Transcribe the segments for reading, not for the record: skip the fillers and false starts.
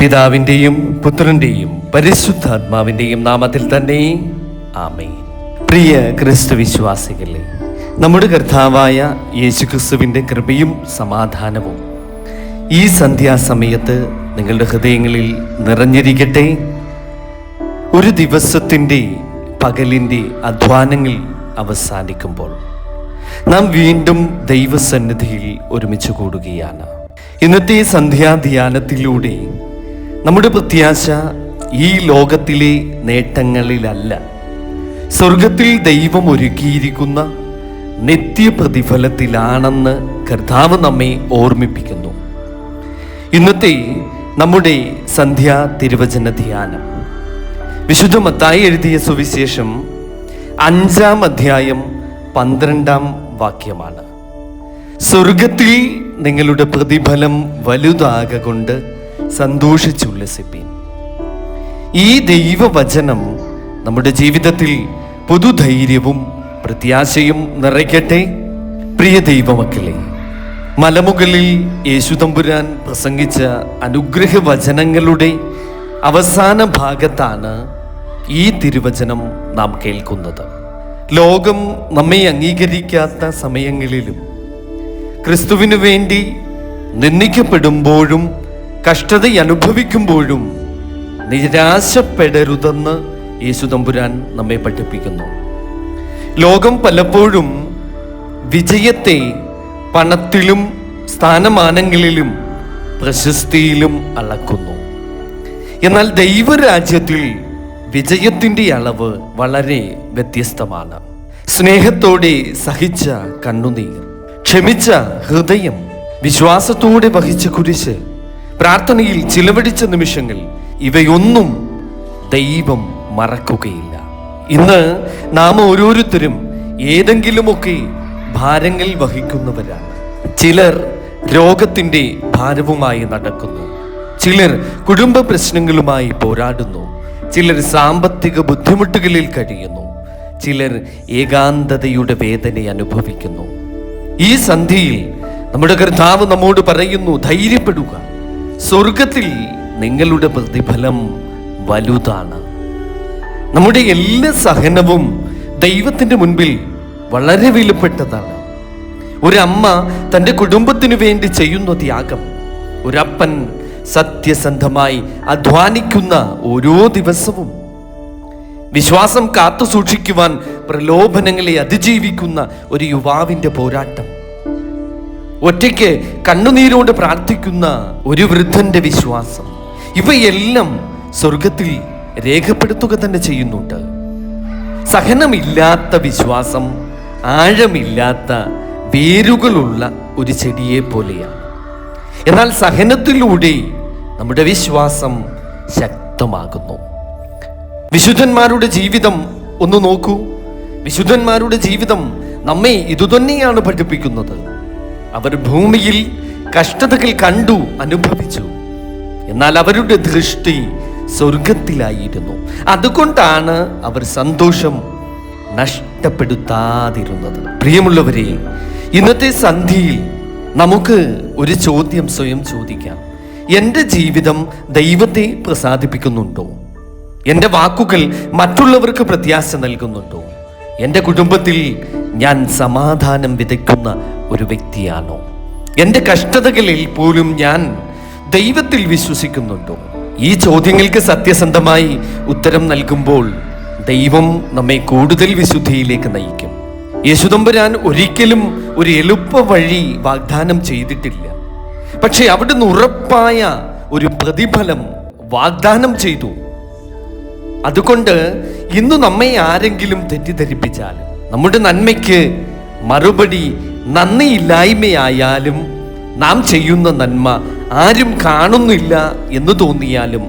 പിതാവിൻ്റെയും പുത്രൻ്റെയും പരിശുദ്ധാത്മാവിൻ്റെയും നാമത്തിൽ തന്നെ ആമേൻ. പ്രിയ ക്രിസ്തു വിശ്വാസികളെ, നമ്മുടെ കർത്താവായ യേശുക്രിസ്തുവിൻ്റെ കൃപയും സമാധാനവും ഈ സന്ധ്യാസമയത്ത് നിങ്ങളുടെ ഹൃദയങ്ങളിൽ നിറഞ്ഞിരിക്കട്ടെ. ഒരു ദിവസത്തിൻ്റെ പകലിൻ്റെ അധ്വാനങ്ങൾ അവസാനിക്കുമ്പോൾ നാം വീണ്ടും ദൈവസന്നിധിയിൽ ഒരുമിച്ച് കൂടുകയാണ്. ഇന്നത്തെ സന്ധ്യാധ്യാനത്തിലൂടെ നമ്മുടെ പ്രത്യാശ ഈ ലോകത്തിലെ നേട്ടങ്ങളിലല്ല, സ്വർഗത്തിൽ ദൈവം ഒരുക്കിയിരിക്കുന്ന നിത്യപ്രതിഫലത്തിലാണെന്ന് കർത്താവ് നമ്മെ ഓർമ്മിപ്പിക്കുന്നു. ഇന്നത്തെ നമ്മുടെ സന്ധ്യാ തിരുവചന ധ്യാനം വിശുദ്ധ മത്തായി എഴുതിയ സുവിശേഷം 5-ാം അധ്യായം 12-ാം വാക്യമാണ്. സ്വർഗത്തിൽ നിങ്ങളുടെ പ്രതിഫലം വലുതാകൊണ്ട് സന്തോഷിച്ചുല്ലസിപ്പീൻ. ഈ ദൈവവചനം നമ്മുടെ ജീവിതത്തിൽ പുതുധൈര്യവും പ്രത്യാശയും നിറയ്ക്കട്ടെ. പ്രിയ ദൈവമക്കളെ, മലമുകളിൽ യേശുതമ്പുരാൻ പ്രസംഗിച്ച അനുഗ്രഹ വചനങ്ങളുടെ അവസാന ഭാഗത്താണ് ഈ തിരുവചനം നാം കേൾക്കുന്നത്. ലോകം നമ്മെ അംഗീകരിക്കാത്ത സമയങ്ങളിലും ക്രിസ്തുവിനു വേണ്ടി നിന്ദിക്കപ്പെടുമ്പോഴും കഷ്ടത അനുഭവിക്കുമ്പോഴും നിരാശപ്പെടരുതെന്ന് യേശുതമ്പുരാൻ നമ്മെ പഠിപ്പിക്കുന്നു. ലോകം പലപ്പോഴും വിജയത്തെ പണത്തിലും സ്ഥാനമാനങ്ങളിലും പ്രശസ്തിയിലും അളക്കുന്നു. എന്നാൽ ദൈവരാജ്യത്തിൽ വിജയത്തിൻ്റെ അളവ് വളരെ വ്യത്യസ്തമാണ്. സ്നേഹത്തോടെ സഹിച്ച കണ്ണുനീർ, ക്ഷമിച്ച ഹൃദയം, വിശ്വാസത്തോടെ വഹിച്ച കുരിശ്, പ്രാർത്ഥനയിൽ ചിലവഴിച്ച നിമിഷങ്ങൾ, ഇവയൊന്നും ദൈവം മറക്കുകയില്ല. ഇന്ന് നാം ഓരോരുത്തരും ഏതെങ്കിലുമൊക്കെ ഭാരങ്ങൾ വഹിക്കുന്നവരാണ്. ചിലർ രോഗത്തിൻ്റെ ഭാരവുമായി നടക്കുന്നു, ചിലർ കുടുംബ പ്രശ്നങ്ങളുമായി പോരാടുന്നു, ചിലർ സാമ്പത്തിക ബുദ്ധിമുട്ടുകളിൽ കഴിയുന്നു, ചിലർ ഏകാന്തതയുടെ വേദന അനുഭവിക്കുന്നു. ഈ സന്ധ്യയിൽ നമ്മുടെ കർത്താവ് നമ്മോട് പറയുന്നു, ധൈര്യപ്പെടുക, സ്വർഗത്തിൽ നിങ്ങളുടെ പ്രതിഫലം വലുതാണ്. നമ്മുടെ എല്ലാ സഹനവും ദൈവത്തിൻ്റെ മുൻപിൽ വളരെ വിലപ്പെട്ടതാണ്. ഒരമ്മ തൻ്റെ കുടുംബത്തിനു വേണ്ടി ചെയ്യുന്ന ത്യാഗം, ഒരപ്പൻ സത്യസന്ധമായി അധ്വാനിക്കുന്ന ഓരോ ദിവസവും, വിശ്വാസം കാത്തു സൂക്ഷിക്കുവാൻ പ്രലോഭനങ്ങളെ അതിജീവിക്കുന്ന ഒരു യുവാവിൻ്റെ പോരാട്ടം, ഒറ്റയ്ക്ക് കണ്ണുനീരോട് പ്രാർത്ഥിക്കുന്ന ഒരു വൃദ്ധന്റെ വിശ്വാസം, ഇവയെല്ലാം സ്വർഗത്തിൽ രേഖപ്പെടുത്തുക തന്നെ ചെയ്യുന്നുണ്ട്. സഹനമില്ലാത്ത വിശ്വാസം ആഴമില്ലാത്ത വേരുകളുള്ള ഒരു ചെടിയെ പോലെയാണ്. എന്നാൽ സഹനത്തിലൂടെ നമ്മുടെ വിശ്വാസം ശക്തമാകുന്നു. വിശുദ്ധന്മാരുടെ ജീവിതം ഒന്ന് നോക്കൂ. വിശുദ്ധന്മാരുടെ ജീവിതം നമ്മെ ഇതുതന്നെയാണ് പഠിപ്പിക്കുന്നത്. അവർ ഭൂമിയിൽ കഷ്ടതകൾ കണ്ടു, അനുഭവിച്ചു. എന്നാൽ അവരുടെ ദൃഷ്ടി സ്വർഗത്തിലായിരുന്നു. അതുകൊണ്ടാണ് അവർ സന്തോഷം നഷ്ടപ്പെടുത്താതിരുന്നത്. പ്രിയമുള്ളവരെ, ഇന്നത്തെ സന്ധ്യയിൽ നമുക്ക് ഒരു ചോദ്യം സ്വയം ചോദിക്കാം. എൻ്റെ ജീവിതം ദൈവത്തെ പ്രസാദിപ്പിക്കുന്നുണ്ടോ? എൻ്റെ വാക്കുകൾ മറ്റുള്ളവർക്ക് പ്രത്യാശ നൽകുന്നുണ്ടോ? എൻ്റെ കുടുംബത്തിൽ ഞാൻ സമാധാനം വിതയ്ക്കുന്ന ഒരു വ്യക്തിയാണോ? എൻ്റെ കഷ്ടതകളിൽ പോലും ഞാൻ ദൈവത്തിൽ വിശ്വസിക്കുന്നുണ്ടോ? ഈ ചോദ്യങ്ങൾക്ക് സത്യസന്ധമായി ഉത്തരം നൽകുമ്പോൾ ദൈവം നമ്മെ കൂടുതൽ വിശുദ്ധിയിലേക്ക് നയിക്കും. യേശുതമ്പുരാൻ ഒരിക്കലും ഒരു എളുപ്പ വഴി വാഗ്ദാനം ചെയ്തിട്ടില്ല. പക്ഷെ അവിടുന്ന് ഉറപ്പായ ഒരു പ്രതിഫലം വാഗ്ദാനം ചെയ്തു. അതുകൊണ്ട് ഇന്ന് നമ്മെ ആരെങ്കിലും തെറ്റിദ്ധരിപ്പിച്ചാൽ, നമ്മുടെ നന്മയ്ക്ക് മറുപടി നന്ദിയില്ലായ്മയായാലും, നാം ചെയ്യുന്ന നന്മ ആരും കാണുന്നില്ല എന്ന് തോന്നിയാലും,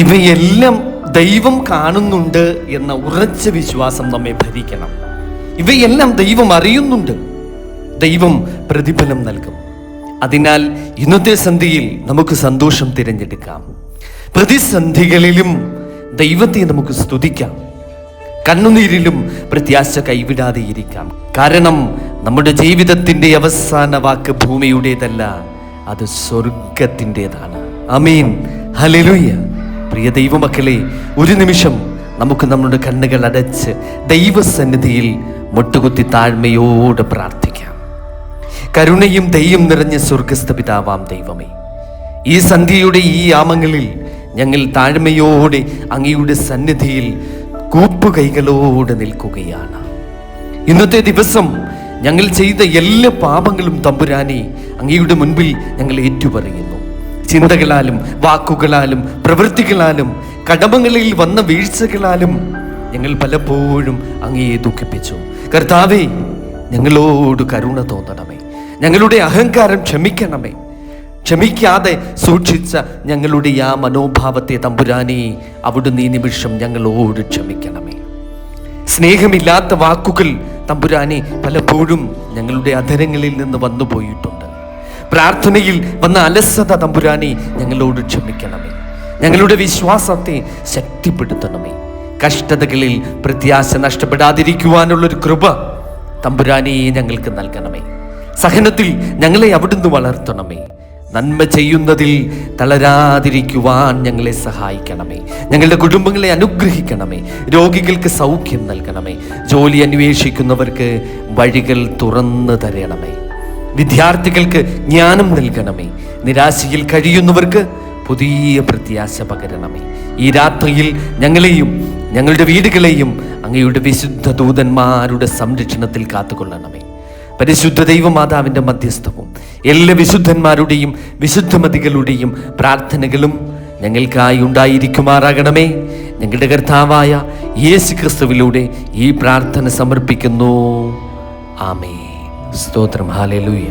ഇവയെല്ലാം ദൈവം കാണുന്നുണ്ട് എന്ന ഉറച്ച വിശ്വാസം നമ്മെ ഭരിക്കണം. ഇവയെല്ലാം ദൈവം അറിയുന്നുണ്ട്, ദൈവം പ്രതിഫലം നൽകും. അതിനാൽ ഇന്നത്തെ സന്ധ്യയിൽ നമുക്ക് സന്തോഷം തിരഞ്ഞെടുക്കാം. പ്രതിസന്ധികളിലും ദൈവത്തെ നമുക്ക് സ്തുതിക്കാം. കണ്ണുനീരിലും പ്രത്യാശ കൈവിടാതെ ഇരിക്കാം. കാരണം നമ്മുടെ ജീവിതത്തിൻ്റെ അവസാന വാക്ക് ഭൂമിയുടേതല്ല, അത് സ്വർഗത്തിൻ്റെതാണ്. ആമേൻ. ഹല്ലേലൂയ. പ്രിയ ദൈവമക്കളെ, ഒരു നിമിഷം നമുക്ക് നമ്മുടെ കണ്ണുകൾ അടച്ച് ദൈവസന്നിധിയിൽ മുട്ടുകുത്തി താഴ്മയോടെ പ്രാർത്ഥിക്കാം. കരുണയും ദയയും നിറഞ്ഞ സ്വർഗസ്ഥ പിതാവാം ദൈവമേ, ഈ സന്ധ്യയുടെ ഈ യാമങ്ങളിൽ ഞങ്ങൾ താഴ്മയോടെ അങ്ങയുടെ സന്നിധിയിൽ കൂപ്പുകൈകളോടെ നിൽക്കുകയാണ്. ഇന്നത്തെ ദിവസം ഞങ്ങൾ ചെയ്ത എല്ലാ പാപങ്ങളും തമ്പുരാനെ അങ്ങയുടെ മുൻപിൽ ഞങ്ങൾ ഏറ്റുപറയുന്നു. ചിന്തകളാലും വാക്കുകളാലും പ്രവൃത്തികളാലും കടമകളിൽ വന്ന വീഴ്ചകളാലും ഞങ്ങൾ പലപ്പോഴും അങ്ങയെ ദുഃഖിപ്പിച്ചു. കർത്താവേ, ഞങ്ങളോട് കരുണ തോന്നണമേ. ഞങ്ങളുടെ അഹങ്കാരം ക്ഷമിക്കണമേ. ക്ഷമിക്കാതെ സൂക്ഷിച്ച ഞങ്ങളുടെ ആ മനോഭാവത്തെ തമ്പുരാനെ അവിടുന്ന് ഈ നിമിഷം ഞങ്ങളോട് ക്ഷമിക്കണമേ. സ്നേഹമില്ലാത്ത വാക്കുകൾ തമ്പുരാനെ പലപ്പോഴും ഞങ്ങളുടെ അധരങ്ങളിൽ നിന്ന് വന്നു പോയിട്ടുണ്ട്. പ്രാർത്ഥനയിൽ വന്ന അലസത തമ്പുരാനെ ഞങ്ങളോട് ക്ഷമിക്കണമേ. ഞങ്ങളുടെ വിശ്വാസത്തെ ശക്തിപ്പെടുത്തണമേ. കഷ്ടതകളിൽ പ്രത്യാശ നഷ്ടപ്പെടാതിരിക്കുവാനുള്ളൊരു കൃപ തമ്പുരാനെ ഞങ്ങൾക്ക് നൽകണമേ. സഹനത്തിൽ ഞങ്ങളെ അവിടുന്ന് വളർത്തണമേ. നന്മ ചെയ്യുന്നതിൽ തളരാതിരിക്കുവാൻ ഞങ്ങളെ സഹായിക്കണമേ. ഞങ്ങളുടെ കുടുംബങ്ങളെ അനുഗ്രഹിക്കണമേ. രോഗികൾക്ക് സൗഖ്യം നൽകണമേ. ജോലി അന്വേഷിക്കുന്നവർക്ക് വഴികൾ തുറന്നു തരണമേ. വിദ്യാർത്ഥികൾക്ക് ജ്ഞാനം നൽകണമേ. നിരാശയിൽ കഴിയുന്നവർക്ക് പുതിയ പ്രത്യാശ പകരണമേ. ഈ രാത്രിയിൽ ഞങ്ങളെയും ഞങ്ങളുടെ വീടുകളെയും അങ്ങയുടെ വിശുദ്ധ ദൂതന്മാരുടെ സംരക്ഷണത്തിൽ കാത്തുകൊള്ളണമേ. പരിശുദ്ധ ദൈവമാതാവിൻ്റെ മധ്യസ്ഥവും എല്ലാ വിശുദ്ധന്മാരുടെയും വിശുദ്ധമതികളുടെയും പ്രാർത്ഥനകളും ഞങ്ങൾക്കായി ഉണ്ടായിരിക്കുമാറാകണമേ. ഞങ്ങളുടെ കർത്താവായ യേശു ക്രിസ്തുവിലൂടെ ഈ പ്രാർത്ഥന സമർപ്പിക്കുന്നു. ആമേൻ. സ്തോത്രം. ഹല്ലേലൂയ.